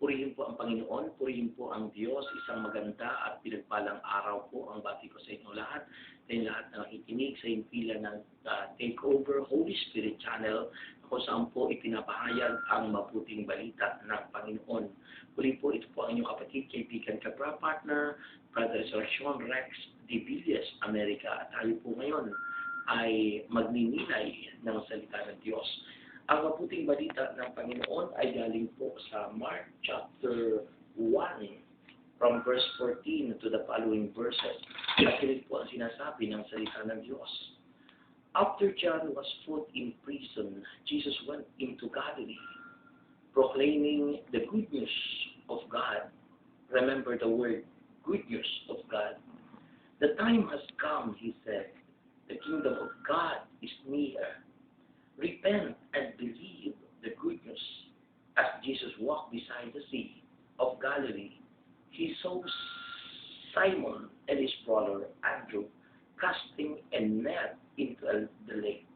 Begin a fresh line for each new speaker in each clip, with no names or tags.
Purihin po ang Panginoon, purihin po ang Diyos, isang maganda at pinagpalang araw po ang bati ko sa inyo lahat, sa lahat na nakikinig sa impila ng Takeover Holy Spirit Channel, kung saan po ipinapahayag ang mabuting balita ng Panginoon. Muli po, ito po ang inyong kapatid, kaibigan, kapra-partner, Brother Sean Rex de Villas, Amerika. At tayo po ngayon ay magninilay ng salita ng Diyos. Ang mabuting balita ng Panginoon ay galing po sa Mark chapter 1 from verse 14 to the following verses. Nakinig po ang sinasabi ng salita ng Diyos. After John was put in prison, Jesus went into Galilee, proclaiming the good news of God. Remember the word, good news of God. The time has come, he said. The kingdom of God is near. Repent and believe the good news. As Jesus walked beside the sea of Galilee, he saw Simon and his brother Andrew casting a net into the lake,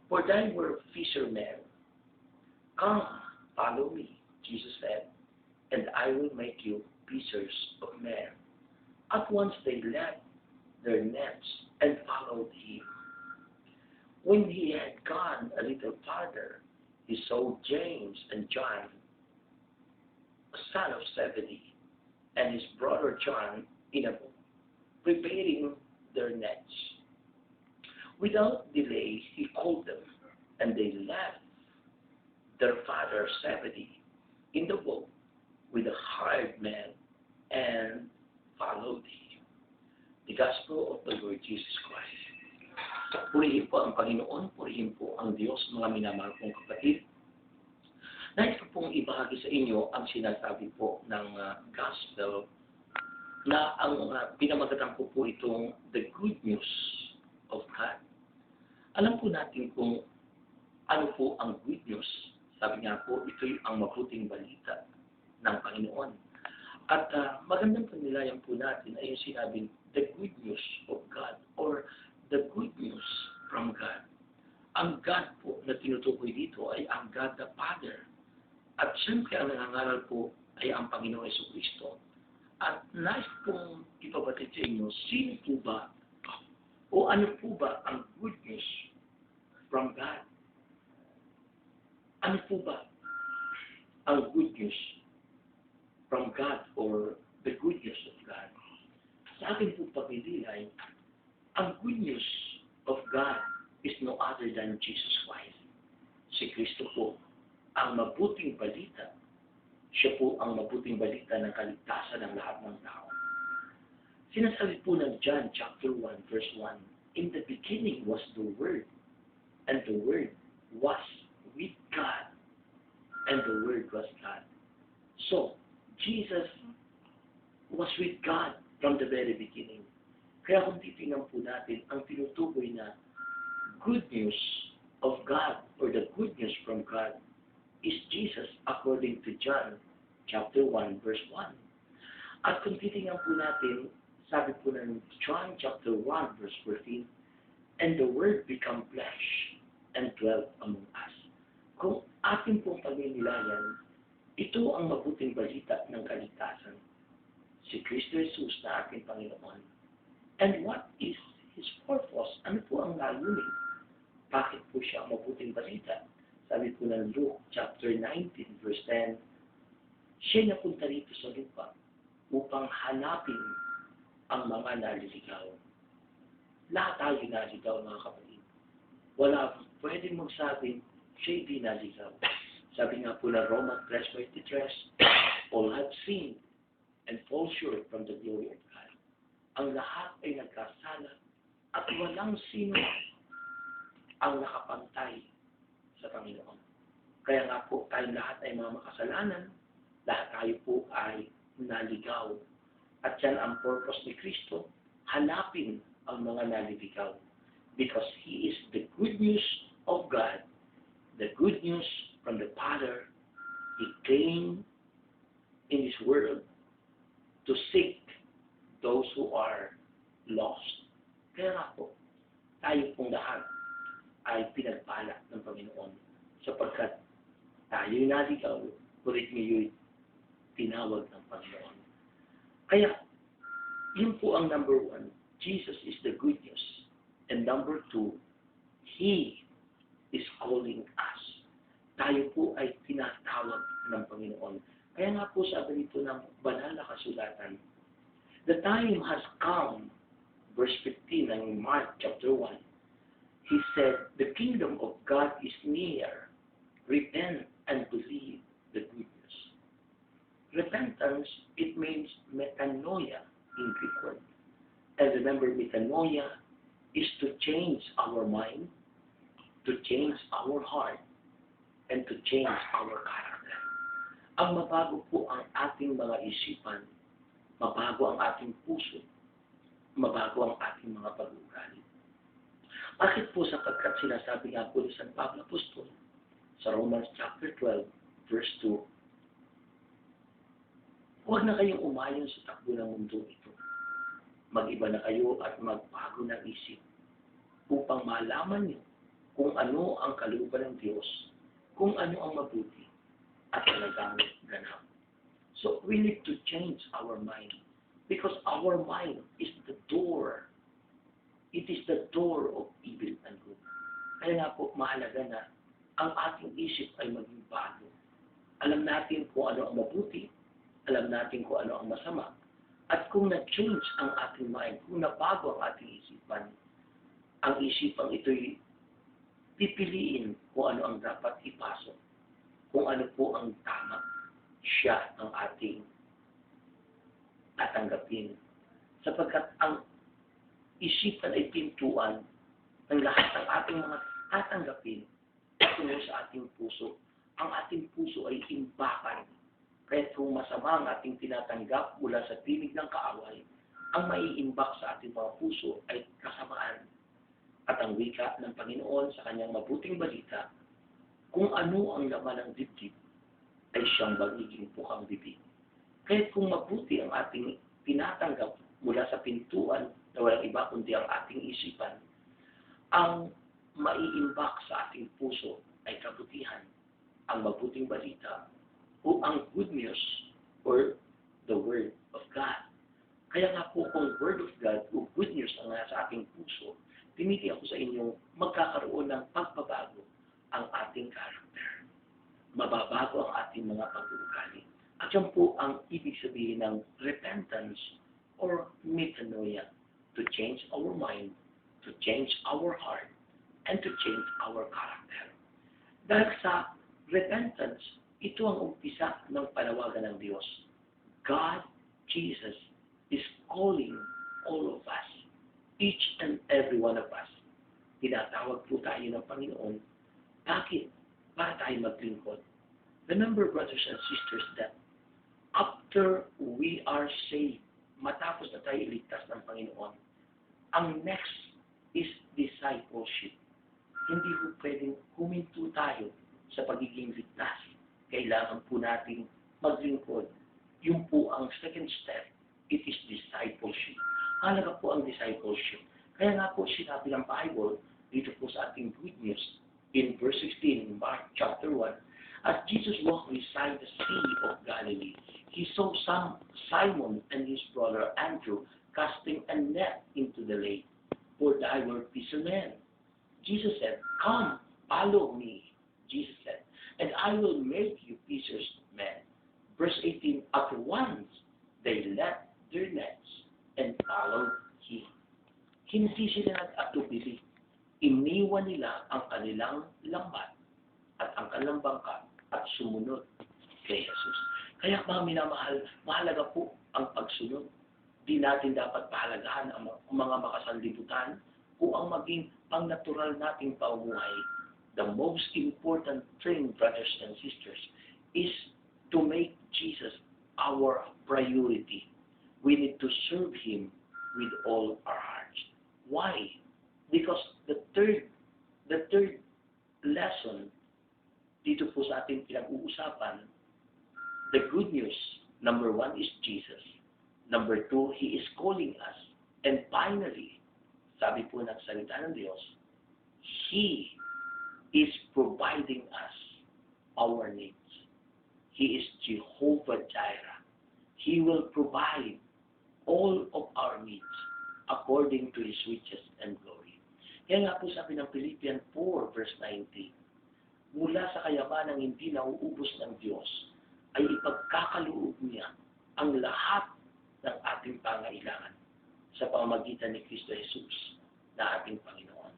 for they were fishermen. Come, follow me, Jesus said, and I will make you fishers of men. At once they left their nets and followed him. When he had gone a little farther, he saw James and John, a son of Zebedee, and his brother John in a boat, preparing their nets. Without delay, he called them, and they left their father Zebedee in the boat with the hired men and followed him. The Gospel of the Lord Jesus Christ. Purihin po ang Panginoon, purihin po ang Diyos, mga minamahal kong kapatid. Nais ko pong ibahagi sa inyo ang sinasabi po ng Gospel na ang pinamagatan ko po itong the good news of God. Alam po natin kung ano po ang good news. Sabi nga po, ito ang mabuting balita ng Panginoon. At magandang panilayan po natin ay yung sinabing the good news of God or the good news from God. Ang God po na tinutukoy dito ay ang God the Father. At siyempre ang nangangaral po ay ang Panginoong Jesucristo. At nais pong ipabatid sa inyo, sino po ba o ano po ba ang good news from God? Ano po ba ang good news from God or the good news of God? Sa akin po pagdilay, ang good news of God is no other than Jesus Christ. Si Kristo po ang mabuting balita. Siya po ang mabuting balita ng kaligtasan ng lahat ng tao. Sinasabi po ng John chapter 1 verse 1, in the beginning was the Word, and the Word was with God, and the Word was God. So, Jesus was with God from the very beginning. Kaya kung titingnan po natin ang tinutukoy na good news of God or the good news from God is Jesus according to John chapter 1 verse 1. At kung titingnan po natin, sabi po ng John chapter 1 verse 14, and the Word become flesh and dwelt among us. Kung ating pong pagmimilayan, ito ang mabuting balita ng kaligtasan. Si Kristo Jesus na ating Panginoon. And what is His purpose? Ano po ang layunin? Bakit po siya ang mabuting balita? Sabi po ng Luke chapter 19 verse 10, siya napunta rito sa lupa upang hanapin ang mga naliligaw. Lahat tayo naligaw, mga kapatid. Wala pwedeng magsabing siya'y di naligaw. Sabi nga po ng Romans 3:23, all have sinned and fall short from the glory of God. Ang lahat ay nagkasala at walang sino ang nakapantay sa Panginoon. Kaya nga po tayong lahat ay mga makasalanan, lahat tayo po ay naligaw. At yan ang purpose ni Kristo, hanapin ang mga naliligaw. Because He is the good news of God, the good news from the Father. He came in this world to seek those who are lost. Kaya nga po, tayo pong lahat ay pinagpala ng Panginoon sapagkat tayo'y naligaw, kulit ngayon tinawag ng Panginoon. Kaya, yun po ang number one. Jesus is the good news. And number two, He is calling us. Tayo po ay tinatawag ng Panginoon. Kaya nga po sabi dito ng banal na kasulatan, the time has come, verse 15 ng Mark chapter 1, He said, the kingdom of God is near. Repent and believe the good news. Repentance, it means metanoia in Greek word. And remember, metanoia is to change our mind, to change our heart, and to change our character. Ang mabago po ang ating mga isipan, mabago ang ating puso, mabago ang ating mga pag-uugali. Bakit po sapagkat sinasabi nga po ni San Pablo Apostol sa Romans chapter 12, verse 2, huwag na kayong umayon sa takbo ng mundo ito. Mag-iba na kayo at magbago ng isip upang malaman niyo kung ano ang kalooban ng Diyos, kung ano ang mabuti at talagang ganap. So we need to change our mind because our mind is the door. It is the door of evil and good. Kaya nga po mahalaga na ang ating isip ay maging bago. Alam natin kung ano ang mabuti, alam natin kung ano ang masama. At kung na-change ang ating mind, kung nabago ang ating isipan, ang isipang ito'y pipiliin kung ano ang dapat ipasok, kung ano po ang tama, siya ang ating tatanggapin. Sapagkat ang isipan ay pintuan ng lahat ng ating mga tatanggapin tungo sa ating puso. Ang ating puso ay imbakan. Kaya kung masama ang ating tinatanggap mula sa tinig ng kaaway, ang maiimbak sa ating mga puso ay kasamaan. At ang wika ng Panginoon sa kanyang mabuting balita, kung ano ang laman ng dibdib, ay siyang magiging bukang bibig. Kaya kung mabuti ang ating tinatanggap mula sa pintuan na walang iba kundi ang ating isipan, ang maiimbak sa ating puso ay kabutihan, ang mabuting balita, o ang good news, or the Word of God. Kaya nga po kung Word of God o good news ang nasa ating puso, tinitiyak ko sa inyong magkakaroon ng pagbabago ang ating character. Mababago ang ating mga pag-uugali. At yan po ang ibig sabihin ng repentance or metanoia, to change our mind, to change our heart, and to change our character. Dahil sa repentance, ito ang umpisa ng panawagan ng Diyos. God, Jesus, is calling all of us, each and every one of us. Tinatawag po tayo ng Panginoon. Bakit? Para tayo maglingkod. Remember, brothers and sisters, that after we are saved, matapos na tayo iligtas ng Panginoon, ang next is discipleship. Hindi po pwedeng huminto tayo sa pagiging ligtas. Kailangan po natin maglingkod. Yun po ang second step. It is discipleship. Halaga po ang discipleship. Kaya nga po sinabi ng Bible dito po sa ating good news in verse 16 in Mark chapter 1, as Jesus walked beside the Sea of Galilee, he saw Simon and his brother Andrew casting a net into the lake, for they were fishermen. Jesus said, "Come, follow me," Jesus said, "and I will make you fishers of men." Verse 18, at once they left their nets and followed him. Hindi sila nag-atubili. Iniwan nila ang kanilang lambat at ang kanilang bangka at sumunod kay Jesus. Kaya mga minamahal, mahalaga po ang pagsunod. Di natin dapat pahalagahan ang mga makasanlibutan o ang maging pang-natural nating pamumuhay. The most important thing, brothers and sisters, is to make Jesus our priority. We need to serve Him with all our hearts. Why? Because the third lesson dito po sa ating pinag-uusapan, the good news, number one is Jesus. Number two, He is calling us. And finally, sabi po ng salita ng Diyos, He is providing us our needs. He is Jehovah Jireh. He will provide all of our needs according to His riches and glory. Kaya nga po sabi ng Philippians 4 verse 19, mula sa kayamanang hindi nauubos ng Diyos, ay ipagkakaloob niya ang lahat ng ating pangailangan sa pamamagitan ni Kristo Jesus na ating Panginoon.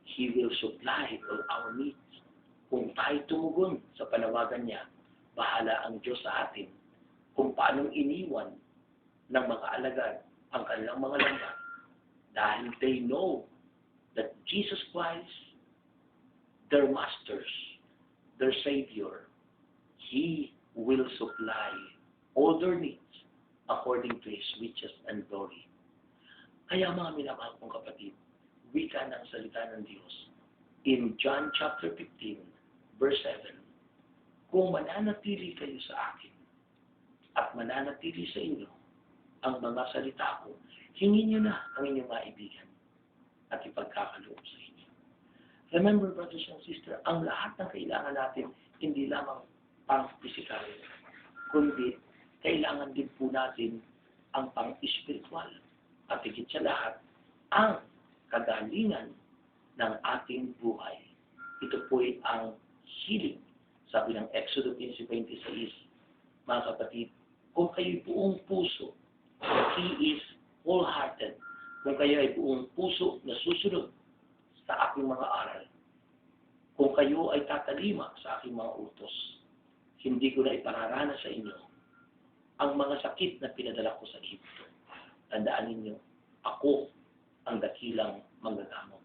He will supply all our needs. Kung tayo tumugon sa panawagan niya, bahala ang Diyos sa atin kung paanong iniwan ng mga alagad ang kanilang mga lambat dahil they know that Jesus Christ, their masters, their Savior, He will supply all their needs according to His riches and glory. Kaya mga minamahal kong kapatid, wika ng salita ng Diyos in John chapter 15, verse 7, kung mananatili kayo sa akin at mananatili sa inyo ang mga salita ko, hingin niyo na ang inyong kaibigan at ipagkakaloob sa inyo. Remember, brothers and sisters, ang lahat ng kailangan natin, hindi lamang pang-physical, kundi kailangan din po natin ang pang-spiritual. At higit sa lahat, ang kagalingan ng ating buhay. Ito po ay ang healing. Sabi ng Exodus 15:26, mga kapatid, kung kayo'y buong puso, He is wholehearted. Kung kayo ay buong puso na susunod sa aking mga aral, kung kayo ay tatalima sa aking mga utos, hindi ko na ipararana sa inyo ang mga sakit na pinadala ko sa Egypto. Tandaan ninyo, ako ang dakilang manggagamot.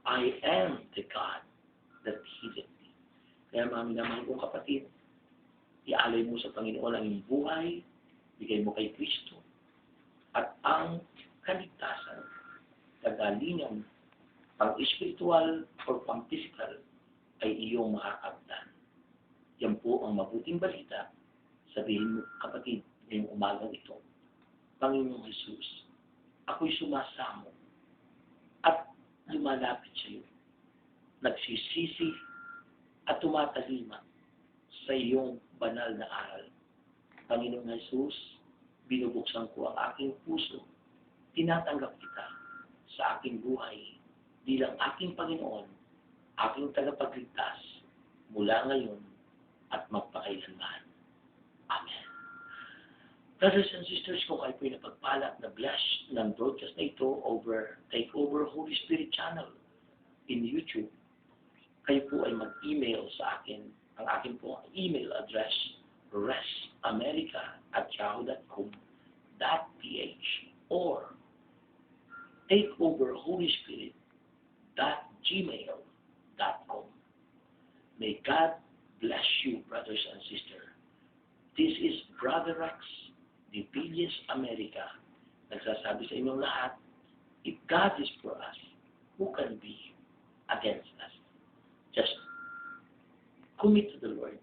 I am the God that healeth thee. Kaya mga minamahal kong kapatid, ialay mo sa Panginoon ang iyong buhay, bigay mo kay Kristo, at ang kaligtasan, kagalingan, pang-spiritual or pang-physical, ay iyong makakamtan. Yan po ang mabuting balita. Sabihin mo, kapatid, ngayong umagang ito, Panginoong Jesus, ako'y sumasamo at lumalapit sa iyo. Nagsisisi at tumatalima sa iyong banal na aral. Panginoong Jesus, binubuksan ko ang aking puso. Tinatanggap kita sa aking buhay bilang aking Panginoon, aking tagapagligtas mula ngayon at magpakailanman. Amen. Brothers and sisters, kung kayo po'y napagpala na blessed ng broadcast na ito over Takeover Holy Spirit channel in YouTube, kayo po ay mag-email sa akin. Ang akin po email address, resamerica@yahoo.com.ph or takeoverholyspirit.gmail.com. May God bless you, brothers and sisters. This is Brother Rex, the Villas America. Nagsasabi sa inyong lahat, if God is for us, who can be against us? Just commit to the Lord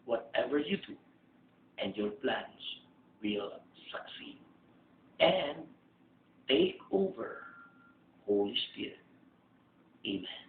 whatever you do, and your plans will succeed. And take over, Holy Spirit. Amen.